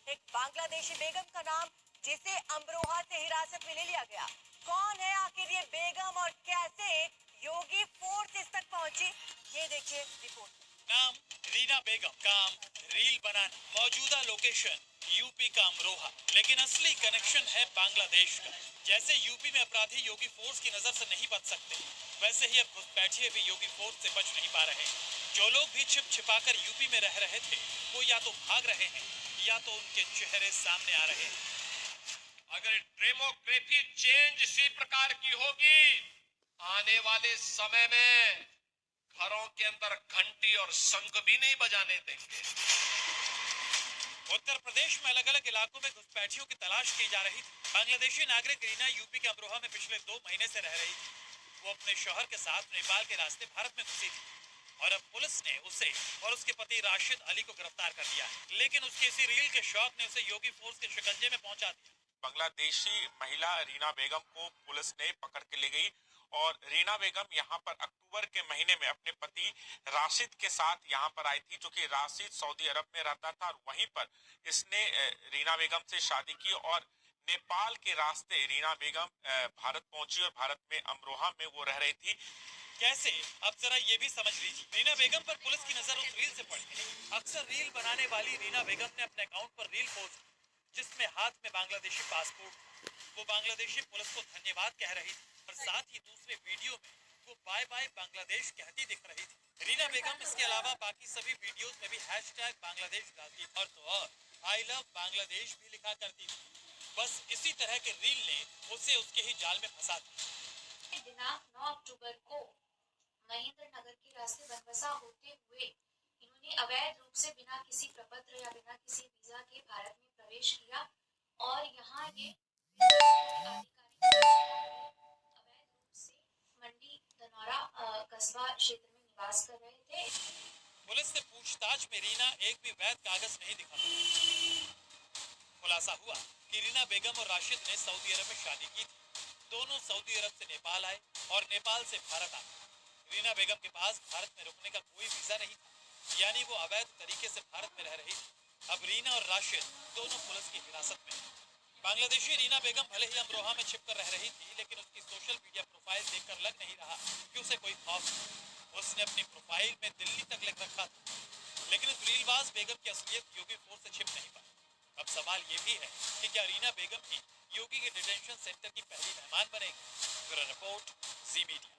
एक बांग्लादेशी बेगम का नाम, जिसे अमरोहा से हिरासत में ले लिया गया। कौन है आखिर ये बेगम और कैसे योगी फोर्स इस तक पहुंची, ये देखिए रिपोर्ट। नाम रीना बेगम, काम रील बनाना, मौजूदा लोकेशन यूपी का अमरोहा, लेकिन असली कनेक्शन है बांग्लादेश का। जैसे यूपी में अपराधी योगी फोर्स की नजर से नहीं बच सकते, वैसे ही अब घुसपैठिए भी योगी फोर्स से बच नहीं पा रहे। जो लोग भी छिप छिपाकर यूपी में रह रहे थे, वो या तो भाग रहे हैं या तो उनके चेहरे सामने आ रहे हैं। अगर डेमोक्रेसी चेंज इसी प्रकार की होगी, आने वाले समय में घरों के अंदर घंटी और शंख भी नहीं बजाने देंगे। उत्तर प्रदेश में अलग अलग इलाकों में घुसपैठियों की तलाश की जा रही थी। बांग्लादेशी नागरिक रीना यूपी के अमरोहा में पिछले 2 महीने से रह रही थी। वो अपने शौहर के साथ नेपाल के रास्ते भारत में घुसी थी और अब पुलिस ने उसे और उसके पति राशिद अली को गिरफ्तार कर लिया है। लेकिन उसकी इसी रील के शौक ने उसे योगी फोर्स के शिकंजे में पहुंचा दिया। बांग्लादेशी महिला रीना बेगम को पुलिस ने पकड़ के ले गई और रीना बेगम यहाँ पर अक्टूबर के महीने में अपने पति राशिद के साथ यहाँ पर आई थी, जो कि राशिद सऊदी अरब में रहता था और वहीं पर इसने रीना बेगम से शादी की और नेपाल के रास्ते रीना बेगम भारत पहुंची और भारत में अमरोहा में वो रह रही थी। कैसे, अब जरा ये भी समझ लीजिए। रीना बेगम पर पुलिस की नजर उस रील से पड़ी। अक्सर रील बनाने वाली रीना बेगम ने अपने अकाउंट पर रील पोस्ट जिसमें हाथ में बांग्लादेशी पासपोर्ट। वो बांग्लादेशी पुलिस को धन्यवाद कह रही थी और साथ ही दूसरे वीडियो में वो बाय बाय बांग्लादेश कहती दिख रही थी। रीना बेगम इसके अलावा बाकी सभी वीडियोस में भी हैशटैग बांग्लादेश डालती और तो और आई लव बांग्लादेश भी लिखा करती थी। बस इसी तरह के रील ने उसे उसके ही जाल में फंसा दिया। दिनांक 9 अक्टूबर को महेंद्र नगर के रास्ते बनबसा होते हुए इन्होंने अवैध रूप से बिना किसी प्रपत्र या बिना किसी वीजा के भारत में प्रवेश किया और यहाँ ये अवैध रूप से मंडी धनौरा कस्बा क्षेत्र में निवास कर रहे थे। पुलिस से पूछताछ में रीना एक भी वैध कागज नहीं दिखा पाई। खुलासा हुआ कि रीना बेगम और राशिद ने सऊदी अरब में शादी की थी। दोनों सऊदी अरब से नेपाल आए और नेपाल से भारत आए। रीना बेगम के पास भारत में रुकने का कोई वीजा नहीं था, यानी वो अवैध तरीके से भारत में रह रही थी। अब रीना और राशिद दोनों पुलिस की हिरासत में हैं। बांग्लादेशी रीना बेगम भले ही अमरोहा में छिपकर रह रही थी, लेकिन उसकी सोशल मीडिया प्रोफाइल देखकर लग नहीं रहा कि उसे कोई खौफ है। उसने अपनी प्रोफाइल में दिल्ली तक लिख रखा था, लेकिन उस रीलबाज बेगम की असलियत योगी फोर्स से छिप नहीं पाई। अब सवाल ये भी है कि क्या रीना बेगम ही योगी के डिटेंशन सेंटर की पहली मेहमान बनेगी? ब्यूरो रिपोर्ट, जी मीडिया।